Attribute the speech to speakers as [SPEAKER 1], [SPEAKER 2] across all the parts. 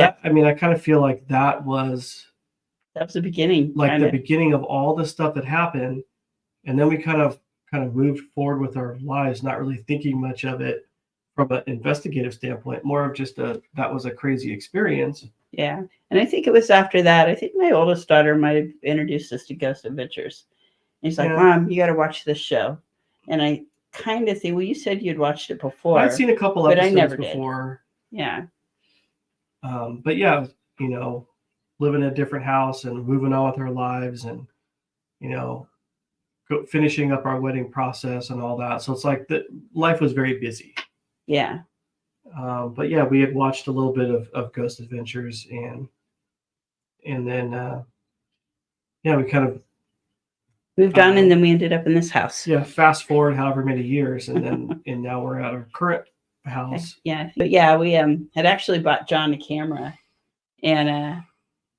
[SPEAKER 1] Yeah, I mean, I kind of feel like that was
[SPEAKER 2] the beginning.
[SPEAKER 1] like the beginning of all the stuff that happened. And then we kind of moved forward with our lives, not really thinking much of it from an investigative standpoint, more of just that was a crazy experience.
[SPEAKER 2] Yeah. And I think it was after that, I think my oldest daughter might have introduced us to Ghost Adventures. And he's like, Mom, you got to watch this show. And I kind of think, well, you said you'd watched it before.
[SPEAKER 1] I'd seen a couple
[SPEAKER 2] but
[SPEAKER 1] episodes
[SPEAKER 2] I never
[SPEAKER 1] before.
[SPEAKER 2] Did. Yeah.
[SPEAKER 1] But yeah, you know, living in a different house and moving on with our lives and, you know, finishing up our wedding process and all that. So it's like life was very busy.
[SPEAKER 2] Yeah.
[SPEAKER 1] But yeah, we had watched a little bit of Ghost Adventures and then yeah, we kind of
[SPEAKER 2] moved on and then we ended up in this house.
[SPEAKER 1] Yeah, fast forward however many years and then and now we're at our current house.
[SPEAKER 2] Yeah. But yeah, we had actually bought John a camera and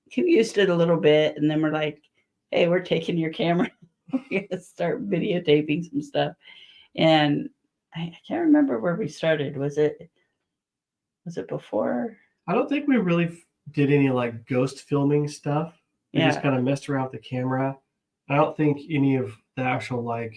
[SPEAKER 2] he used it a little bit and then we're like, hey, we're taking your camera. We gotta start videotaping some stuff. And I can't remember where we started. Was it before?
[SPEAKER 1] I don't think we really did any like ghost filming stuff. We just kind of messed around with the camera. I don't think any of the actual like,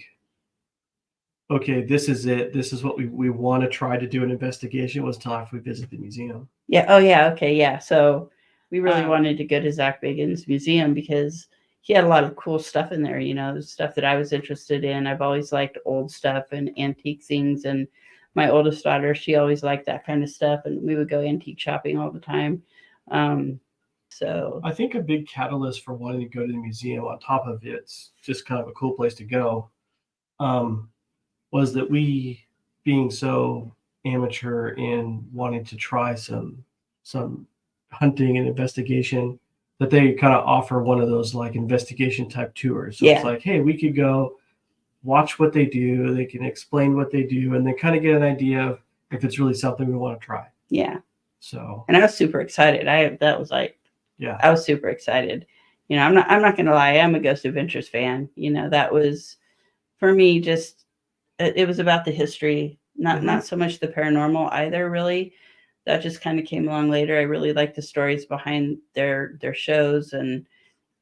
[SPEAKER 1] okay, this is it. This is what we want to try to do an investigation was until after we visit the museum.
[SPEAKER 2] Yeah. Oh yeah. Okay. Yeah. So we really wanted to go to Zach Bagans' museum because he had a lot of cool stuff in there, you know, stuff that I was interested in. I've always liked old stuff and antique things. And my oldest daughter, she always liked that kind of stuff. And we would go antique shopping all the time. So
[SPEAKER 1] I think a big catalyst for wanting to go to the museum on top of it's just kind of a cool place to go, was that we being so amateur in wanting to try some hunting and investigation, that they kind of offer one of those like investigation type tours. So it's like, hey, we could go watch what they do. They can explain what they do and then kind of get an idea of if it's really something we want to try.
[SPEAKER 2] Yeah.
[SPEAKER 1] So,
[SPEAKER 2] and I was super excited. I was super excited. You know, I'm not going to lie. I'm a Ghost Adventures fan. You know, that was for me, just, it was about the history, not so much the paranormal either, really. That just kind of came along later. I really like the stories behind their shows and,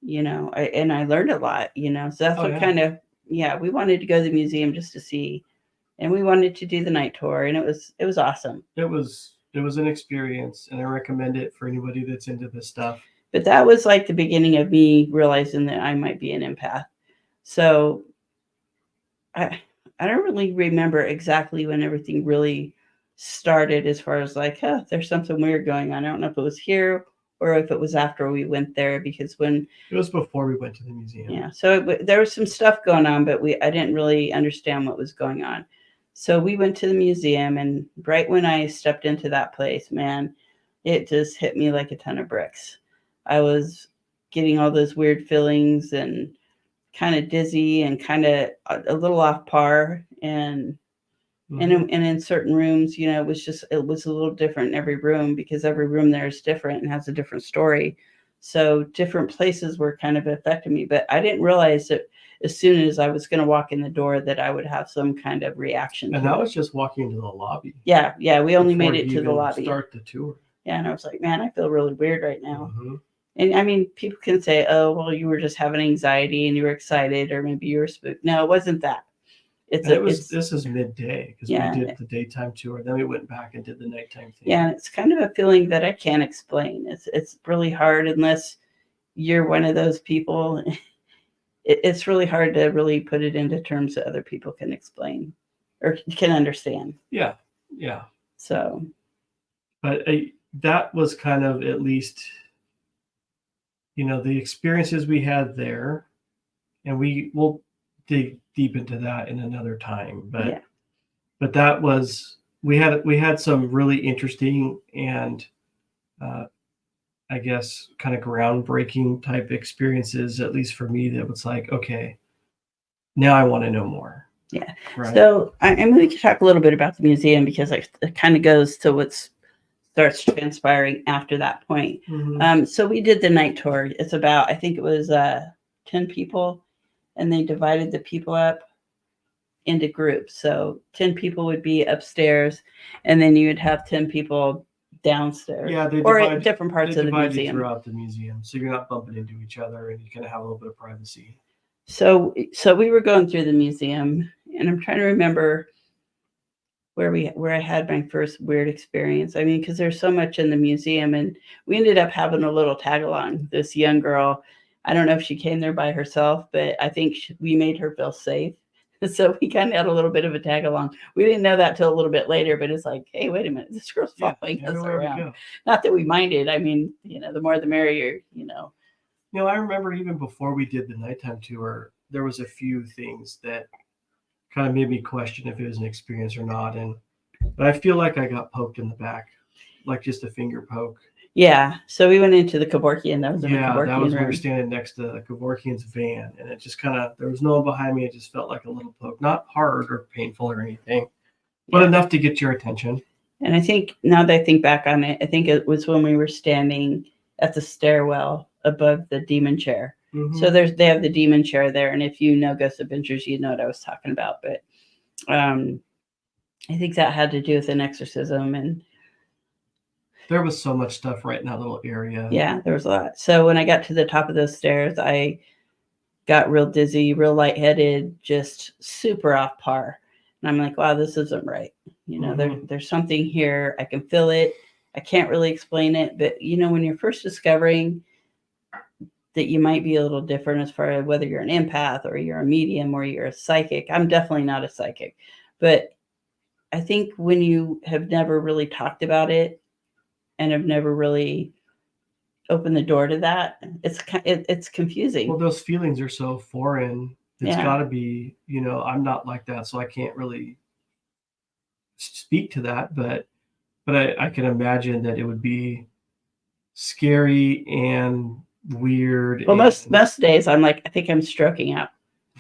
[SPEAKER 2] you know, I learned a lot, you know, so that's kind of, we wanted to go to the museum just to see, and we wanted to do the night tour and it was awesome.
[SPEAKER 1] It was an experience and I recommend it for anybody that's into this stuff.
[SPEAKER 2] But that was like the beginning of me realizing that I might be an empath. So I don't really remember exactly when everything really started as far as like, there's something weird going on. I don't know if it was here or if it was after we went there, because when
[SPEAKER 1] it was before we went to the museum.
[SPEAKER 2] Yeah. So there was some stuff going on, but I didn't really understand what was going on. So we went to the museum and right when I stepped into that place, man, it just hit me like a ton of bricks. I was getting all those weird feelings and kind of dizzy and kind of a little off par. And in certain rooms, you know, it was a little different in every room because every room there is different and has a different story. So different places were kind of affecting me, but I didn't realize that as soon as I was going to walk in the door that I would have some kind of reaction.
[SPEAKER 1] And that was just walking into the lobby.
[SPEAKER 2] Yeah. We only made it to the lobby.
[SPEAKER 1] Start the tour.
[SPEAKER 2] Yeah. And I was like, man, I feel really weird right now. And I mean, people can say, oh, well, you were just having anxiety and you were excited, or maybe you were spooked. No, it wasn't that.
[SPEAKER 1] This is midday because we did the daytime tour. Then we went back and did the nighttime thing.
[SPEAKER 2] Yeah, it's kind of a feeling that I can't explain. It's really hard unless you're one of those people. It's really hard to really put it into terms that other people can explain or can understand.
[SPEAKER 1] Yeah.
[SPEAKER 2] So,
[SPEAKER 1] but that was kind of at least, you know, the experiences we had there, and we will dig deep into that in another time. But that was, we had some really interesting and I guess kind of groundbreaking type experiences, at least for me, that was like, okay, now I want to know more.
[SPEAKER 2] Yeah. Right. So I mean, we could talk a little bit about the museum because it kind of goes to what starts transpiring after that point. So we did the night tour. It's about, I think it was 10 people, and they divided the people up into groups. So 10 people would be upstairs, and then you would have 10 people downstairs.
[SPEAKER 1] Yeah,
[SPEAKER 2] or at different parts of the
[SPEAKER 1] divide you
[SPEAKER 2] museum.
[SPEAKER 1] throughout the museum, so you're not bumping into each other, and you kind of have a little bit of privacy.
[SPEAKER 2] So we were going through the museum, and I'm trying to remember where I had my first weird experience. I mean, because there's so much in the museum, and we ended up having a little tag along. This young girl, I don't know if she came there by herself, but I think we made her feel safe. So we kind of had a little bit of a tag along. We didn't know that till a little bit later, but it's like, hey, wait a minute, this girl's following us around. Not that we minded. I mean, the more the merrier,
[SPEAKER 1] I remember even before we did the nighttime tour, there was a few things that kind of made me question if it was an experience or not. But I feel like I got poked in the back, like just a finger poke.
[SPEAKER 2] Yeah. So we went into the Kevorkian. That was in the Kevorkian
[SPEAKER 1] that was
[SPEAKER 2] room.
[SPEAKER 1] when we were standing next to Kevorkian's van, and it just kind of, there was no one behind me. It just felt like a little poke, not hard or painful or anything, but enough to get your attention.
[SPEAKER 2] And I think now that I think back on it, I think it was when we were standing at the stairwell above the demon chair. Mm-hmm. So they have the demon chair there, and if you know Ghost Adventures, you know what I was talking about. But I think that had to do with an exorcism, and
[SPEAKER 1] there was so much stuff right in that little area.
[SPEAKER 2] Yeah, there was a lot. So when I got to the top of those stairs, I got real dizzy, real lightheaded, just super off par. And I'm like, wow, this isn't right. There's something here. I can feel it. I can't really explain it. But, when you're first discovering that you might be a little different as far as whether you're an empath or you're a medium or you're a psychic. I'm definitely not a psychic. But I think when you have never really talked about it and have never really opened the door to that, it's confusing.
[SPEAKER 1] Well, those feelings are so foreign. It's got to be, I'm not like that, so I can't really speak to that. But I can imagine that it would be scary and weird.
[SPEAKER 2] Well, most days I'm like, I think I'm stroking out.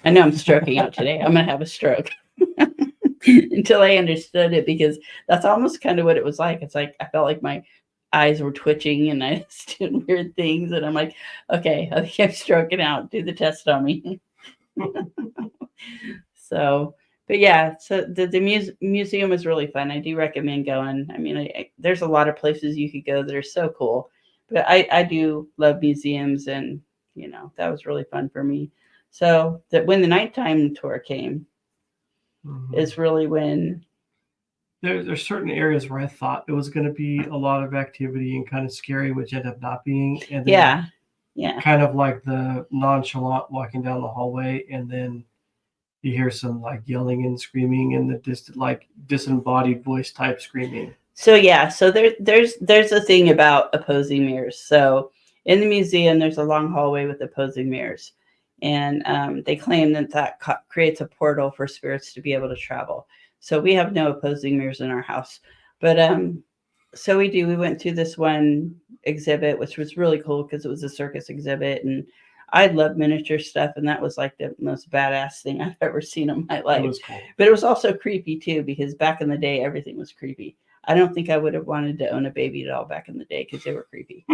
[SPEAKER 2] I know I'm stroking out today. I'm going to have a stroke. Until I understood it, because that's almost kind of what it was like. It's like I felt like my eyes were twitching and I was doing weird things. And I'm like, okay, I think I'm stroking out. Do the test on me. So, but yeah, so the museum was really fun. I do recommend going. I mean, there's a lot of places you could go that are so cool. But I do love museums, and, that was really fun for me. So that when the nighttime tour came, is really when
[SPEAKER 1] there's certain areas where I thought it was going to be a lot of activity and kind of scary, which ended up not being. And then kind of like the nonchalant walking down the hallway, and then you hear some like yelling and screaming and the disembodied voice type screaming.
[SPEAKER 2] So there's a thing about opposing mirrors. So in the museum, there's a long hallway with opposing mirrors. And they claim that creates a portal for spirits to be able to travel. So we have no opposing mirrors in our house. But so we went through this one exhibit, which was really cool because it was a circus exhibit. And I love miniature stuff. And that was like the most badass thing I've ever seen in my life.
[SPEAKER 1] It was cool. But
[SPEAKER 2] it was also creepy, too, because back in the day, everything was creepy. I don't think I would have wanted to own a baby doll back in the day because they were creepy.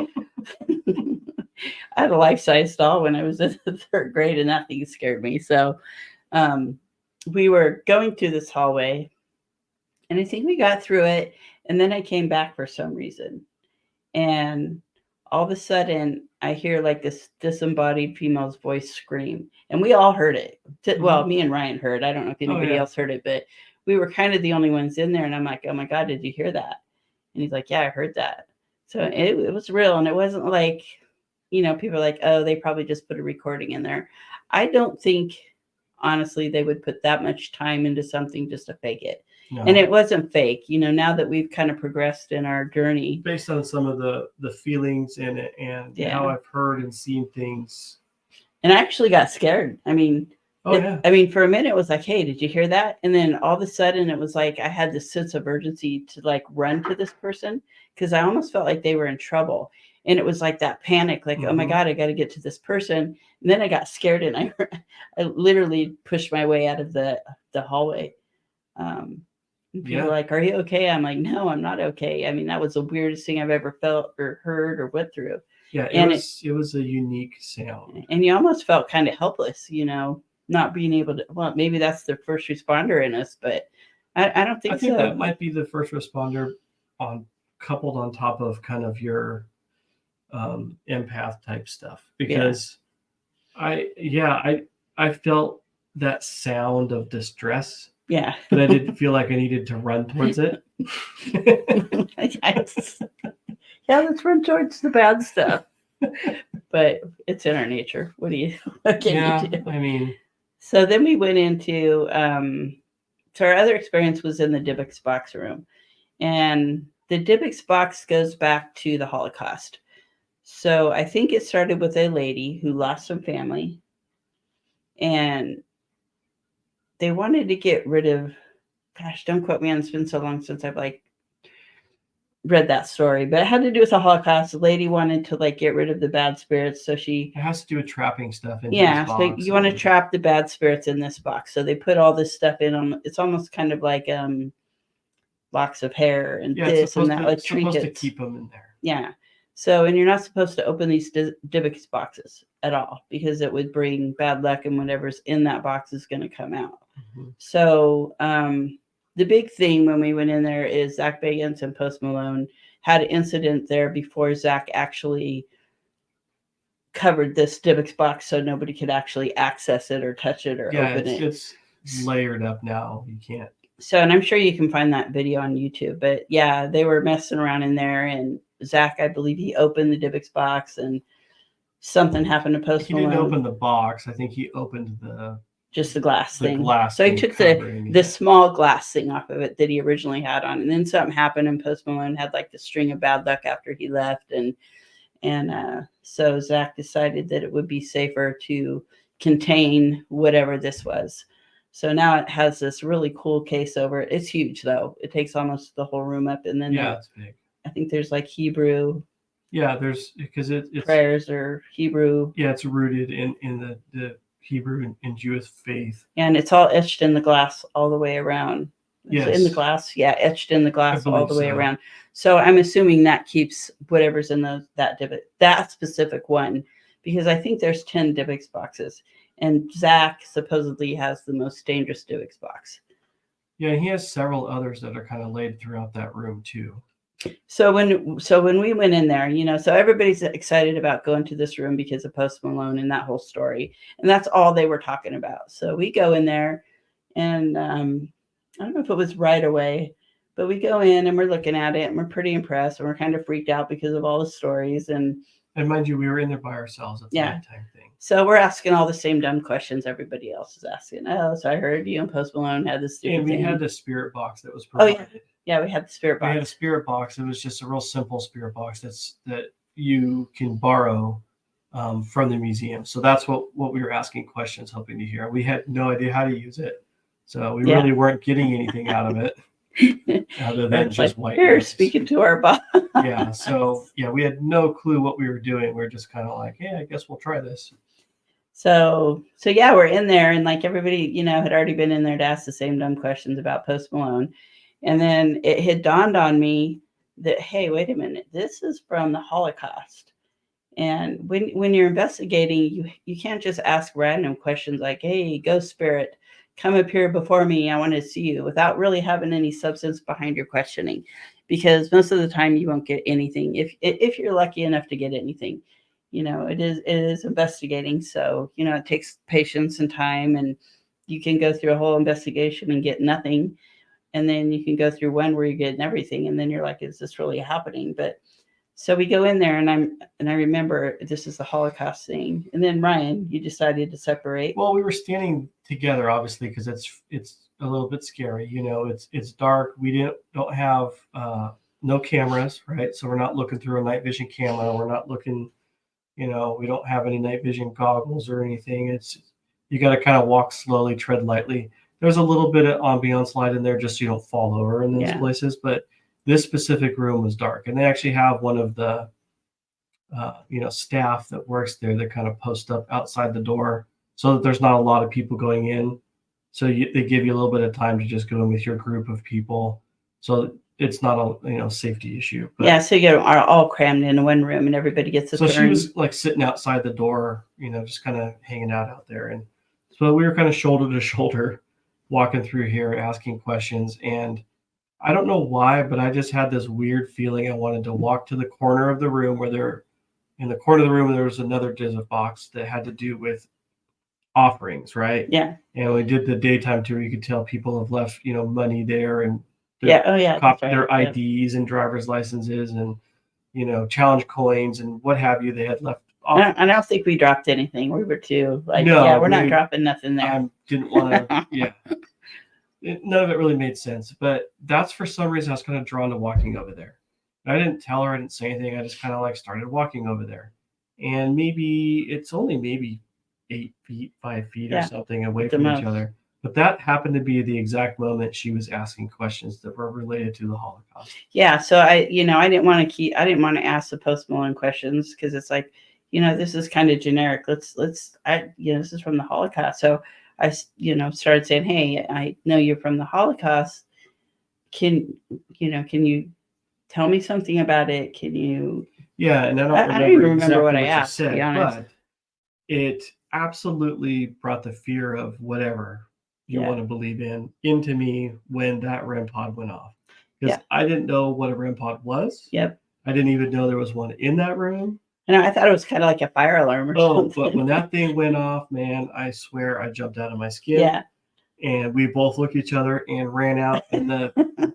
[SPEAKER 2] I had a life-size doll when I was in the third grade, and that thing scared me. So we were going through this hallway, and I think we got through it, and then I came back for some reason. And all of a sudden, I hear like this disembodied female's voice scream, and we all heard it. Well, me and Ryan heard. I don't know if anybody else heard it, but we were kind of the only ones in there. And I'm like, oh my God, did you hear that? And he's like, yeah, I heard that. So it was real. And it wasn't like, people are like, oh, they probably just put a recording in there. I don't think, honestly, they would put that much time into something just to fake it. No. And it wasn't fake, now that we've kind of progressed in our journey.
[SPEAKER 1] Based on some of the feelings in it and how I've heard and seen things.
[SPEAKER 2] And I actually got scared. I mean, for a minute it was like, hey, did you hear that? And then all of a sudden it was like I had this sense of urgency to like run to this person because I almost felt like they were in trouble. And it was like that panic, like, oh my God, I got to get to this person. And then I got scared and I literally pushed my way out of the hallway. People were like, are you okay? I'm like, no, I'm not okay. I mean, that was the weirdest thing I've ever felt or heard or went through.
[SPEAKER 1] Yeah, it was a unique sound.
[SPEAKER 2] And you almost felt kind of helpless, not being able to, well, maybe that's the first responder in us, but I don't think so.
[SPEAKER 1] I think that might be the first responder on coupled on top of kind of your empath type stuff, because I felt that sound of distress,
[SPEAKER 2] Yeah.
[SPEAKER 1] but I didn't feel like I needed to run towards it.
[SPEAKER 2] Yes. Yeah, let's run towards the bad stuff. But it's in our nature. What can you do?
[SPEAKER 1] I mean,
[SPEAKER 2] so then we went into so our other experience was in the Dibbuk Box room. And the Dibbuk Box goes back to the Holocaust. So I think it started with a lady who lost some family, and they wanted to get rid of, gosh, don't quote me on, it's been so long since I've like read that story, but it had to do with the Holocaust. The lady wanted to like get rid of the bad spirits, so
[SPEAKER 1] it has to do with trapping stuff in
[SPEAKER 2] yeah,
[SPEAKER 1] this
[SPEAKER 2] so
[SPEAKER 1] box.
[SPEAKER 2] you want to trap the bad spirits in this box. So they put all this stuff in on. It's almost kind of like locks of hair and this and that, like trinkets.
[SPEAKER 1] Supposed to keep them in there.
[SPEAKER 2] Yeah. So, and you're not supposed to open these Dibbuk boxes at all, because it would bring bad luck, and whatever's in that box is going to come out. Mm-hmm. So, the big thing when we went in there is Zach Bagans and Post Malone had an incident there before Zach actually covered this Dibbuk box so nobody could actually access it or touch it or open it.
[SPEAKER 1] It's layered up now. You can't.
[SPEAKER 2] So, and I'm sure you can find that video on YouTube, but yeah, they were messing around in there, and Zach, I believe he opened the Dibbuk box and something happened to Post Malone.
[SPEAKER 1] He didn't open the box. I think he opened
[SPEAKER 2] just the glass thing.
[SPEAKER 1] Glass
[SPEAKER 2] so he took the small glass thing off of it that he originally had on, and then something happened, and Post Malone had like the string of bad luck after he left, and so Zach decided that it would be safer to contain whatever this was. So now it has this really cool case over it. It's huge though. It takes almost the whole room up, and then
[SPEAKER 1] it's big.
[SPEAKER 2] I think there's like Hebrew.
[SPEAKER 1] Yeah, there's because it's
[SPEAKER 2] prayers or Hebrew.
[SPEAKER 1] Yeah, it's rooted in the Hebrew and Jewish faith.
[SPEAKER 2] And it's all etched in the glass all the way around.
[SPEAKER 1] Yes.
[SPEAKER 2] In the glass. Yeah, etched in the glass all the way around. So I'm assuming that keeps whatever's in that specific one, because I think there's 10 Dibbuk boxes. And Zach supposedly has the most dangerous Dibbuk box.
[SPEAKER 1] Yeah, he has several others that are kind of laid throughout that room too.
[SPEAKER 2] So when we went in there, so everybody's excited about going to this room because of Post Malone and that whole story, and that's all they were talking about. So we go in there, and I don't know if it was right away, but we go in and we're looking at it, and we're pretty impressed, and we're kind of freaked out because of all the stories. And
[SPEAKER 1] mind you, we were in there by ourselves at the nighttime thing.
[SPEAKER 2] So we're asking all the same dumb questions everybody else is asking. Oh, so I heard you and Post Malone had this stupid thing.
[SPEAKER 1] And we had the spirit box that was provided.
[SPEAKER 2] Oh, yeah, we had the spirit box.
[SPEAKER 1] We had a spirit box. It was just a real simple spirit box that you can borrow from the museum. So that's what we were asking questions, hoping to hear. We had no idea how to use it, so we really weren't getting anything out of it other than just white.
[SPEAKER 2] Here, speaking to our boss.
[SPEAKER 1] Yeah. So we had no clue what we were doing. We were just kind of like, I guess we'll try this.
[SPEAKER 2] So we're in there, and like everybody, had already been in there to ask the same dumb questions about Post Malone. And then it had dawned on me that, hey, wait a minute, this is from the Holocaust. And when you're investigating, you can't just ask random questions like, hey, ghost spirit, come up here before me, I want to see you, without really having any substance behind your questioning. Because most of the time you won't get anything. If you're lucky enough to get anything, it is investigating. So, it takes patience and time, and you can go through a whole investigation and get nothing. And then you can go through one where you're getting everything, and then you're like, is this really happening? But so we go in there, and I remember this is the Holocaust thing. And then Ryan, you decided to separate.
[SPEAKER 1] Well, we were standing together, obviously, because it's a little bit scary. It's dark. We don't have no cameras, right? So we're not looking through a night vision camera. We're not looking, we don't have any night vision goggles or anything. You got to kind of walk slowly, tread lightly. There's a little bit of ambiance light in there just so you don't fall over in those places. But this specific room was dark. And they actually have one of the, staff that works there that kind of post up outside the door so that there's not a lot of people going in. So they give you a little bit of time to just go in with your group of people. So it's not a safety issue. But,
[SPEAKER 2] so you are all crammed into one room and everybody gets a turn.
[SPEAKER 1] So she was like sitting outside the door, just kind of hanging out there. And so we were kind of shoulder to shoulder walking through here, asking questions. And I don't know why, but I just had this weird feeling I wanted to walk to the corner of the room where in the corner of the room there was another Dibbuk box that had to do with offerings, right?
[SPEAKER 2] Yeah.
[SPEAKER 1] And we did the daytime tour. You could tell people have left, money there and
[SPEAKER 2] Yeah. Oh, yeah. That's right.
[SPEAKER 1] their IDs and driver's licenses and challenge coins and what have you. They had left.
[SPEAKER 2] I don't think we dropped anything. We were too like,
[SPEAKER 1] No,
[SPEAKER 2] yeah, we're not dropping nothing there.
[SPEAKER 1] I didn't want to. Yeah. None of it really made sense, but that's for some reason I was kind of drawn to walking over there. I didn't tell her, I didn't say anything. I just kind of like started walking over there, and it's only maybe 8 feet, 5 feet or something away from each other. But that happened to be the exact moment she was asking questions that were related to the Holocaust.
[SPEAKER 2] Yeah, so I didn't want to ask the Post Malone questions because it's like, this is kind of generic. This is from the Holocaust. So I, started saying, hey, I know you're from the Holocaust. Can you tell me something about it? Can you?
[SPEAKER 1] Yeah, and I don't even remember what I asked, to be honest. But it absolutely brought the fear of whatever you want to believe in into me when that REM pod went off. Because I didn't know what a REM pod was.
[SPEAKER 2] Yep.
[SPEAKER 1] I didn't even know there was one in that room.
[SPEAKER 2] And I thought it was kind of like a fire alarm or something.
[SPEAKER 1] But when that thing went off, man, I swear I jumped out of my skin.
[SPEAKER 2] Yeah.
[SPEAKER 1] And we both looked at each other and ran out. And the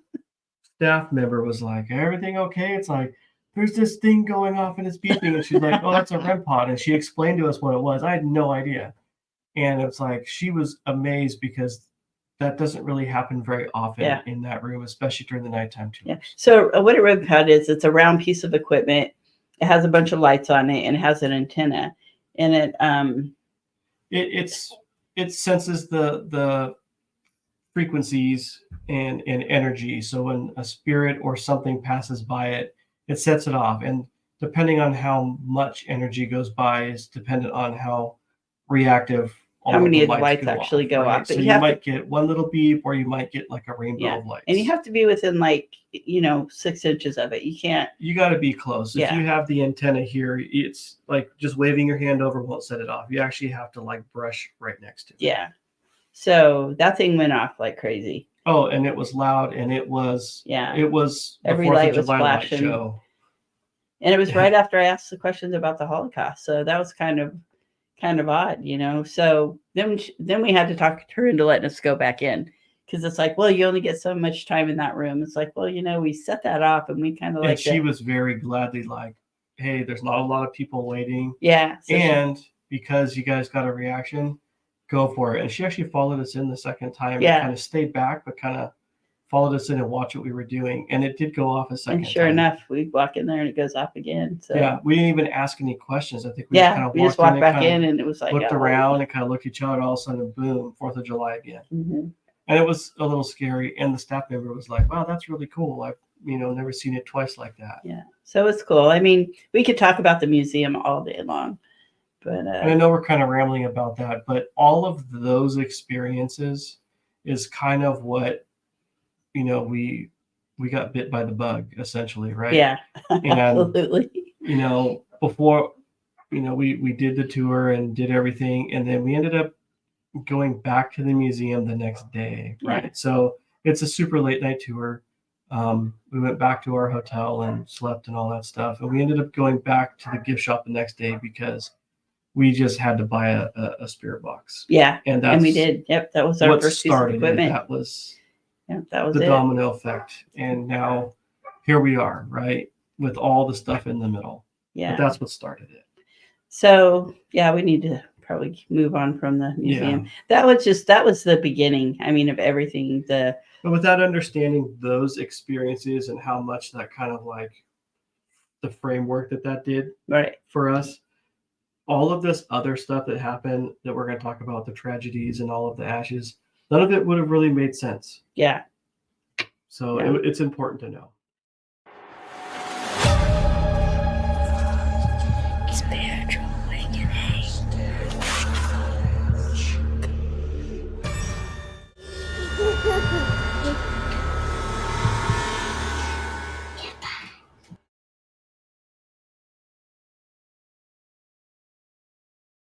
[SPEAKER 1] staff member was like, everything okay? It's like, there's this thing going off and it's beeping. And she's like, oh, that's a REM pod. And she explained to us what it was. I had no idea. And it's like, she was amazed because that doesn't really happen very often in that room, especially during the nighttime tours.
[SPEAKER 2] Yeah. So what a REM pod is, it's a round piece of equipment. It has a bunch of lights on it and it has an antenna. And
[SPEAKER 1] it senses the frequencies and energy. So when a spirit or something passes by it, it sets it off. And depending on how much energy goes by is dependent on how reactive
[SPEAKER 2] how many of the lights actually go off.
[SPEAKER 1] So you might get one little beep or you might get like a rainbow of lights.
[SPEAKER 2] And you have to be within 6 inches of it.
[SPEAKER 1] You got to be close. If you have the antenna here, it's like just waving your hand over won't set it off. You actually have to like brush right next to it.
[SPEAKER 2] Yeah. So that thing went off like crazy.
[SPEAKER 1] Oh, and it was loud and it was
[SPEAKER 2] every light was flashing.
[SPEAKER 1] Show.
[SPEAKER 2] And it was right after I asked the questions about the Holocaust. So that was kind of odd, So then we had to talk her into letting us go back in because it's like, well, you only get so much time in that room. It's like, well, we set that off and we kind of like.
[SPEAKER 1] And she was very gladly like, hey, there's not a lot of people waiting.
[SPEAKER 2] Yeah. So
[SPEAKER 1] because you guys got a reaction, go for it. And she actually followed us in the second time. And kind of stayed back, but kind of followed us in and watched what we were doing. And it did go off a second time.
[SPEAKER 2] And sure enough, we walk in there and it goes off again. So
[SPEAKER 1] yeah, we didn't even ask any questions. I think we just kind of
[SPEAKER 2] walked back in and it was like
[SPEAKER 1] looked around and kind of looked at each other. All of a sudden, boom, 4th of July again.
[SPEAKER 2] Mm-hmm.
[SPEAKER 1] And it was a little scary. And the staff member was like, wow, that's really cool. I've never seen it twice like that.
[SPEAKER 2] Yeah. So it's cool. I mean, we could talk about the museum all day long. But and
[SPEAKER 1] I know we're kind of rambling about that, but all of those experiences is kind of what we got bit by the bug, essentially, right?
[SPEAKER 2] Yeah,
[SPEAKER 1] and,
[SPEAKER 2] absolutely.
[SPEAKER 1] Before, we did the tour and did everything, and then we ended up going back to the museum the next day, right?
[SPEAKER 2] Yeah.
[SPEAKER 1] So it's a super late night tour. We went back to our hotel and slept and all that stuff, and we ended up going back to the gift shop the next day because we just had to buy a spirit box.
[SPEAKER 2] Yeah,
[SPEAKER 1] and
[SPEAKER 2] we did. Yep, that was our first piece of equipment.
[SPEAKER 1] That was
[SPEAKER 2] that was
[SPEAKER 1] the domino effect, and now here we are, right, with all the stuff in the middle.
[SPEAKER 2] Yeah,
[SPEAKER 1] but that's what started it.
[SPEAKER 2] So we need to probably move on from the museum. Yeah. That was the beginning. I mean, of everything. But
[SPEAKER 1] without understanding those experiences and how much that kind of like the framework that did for us. All of this other stuff that happened that we're going to talk about, the tragedies and all of the ashes, none of it would have really made sense.
[SPEAKER 2] Yeah.
[SPEAKER 1] So it's important to know.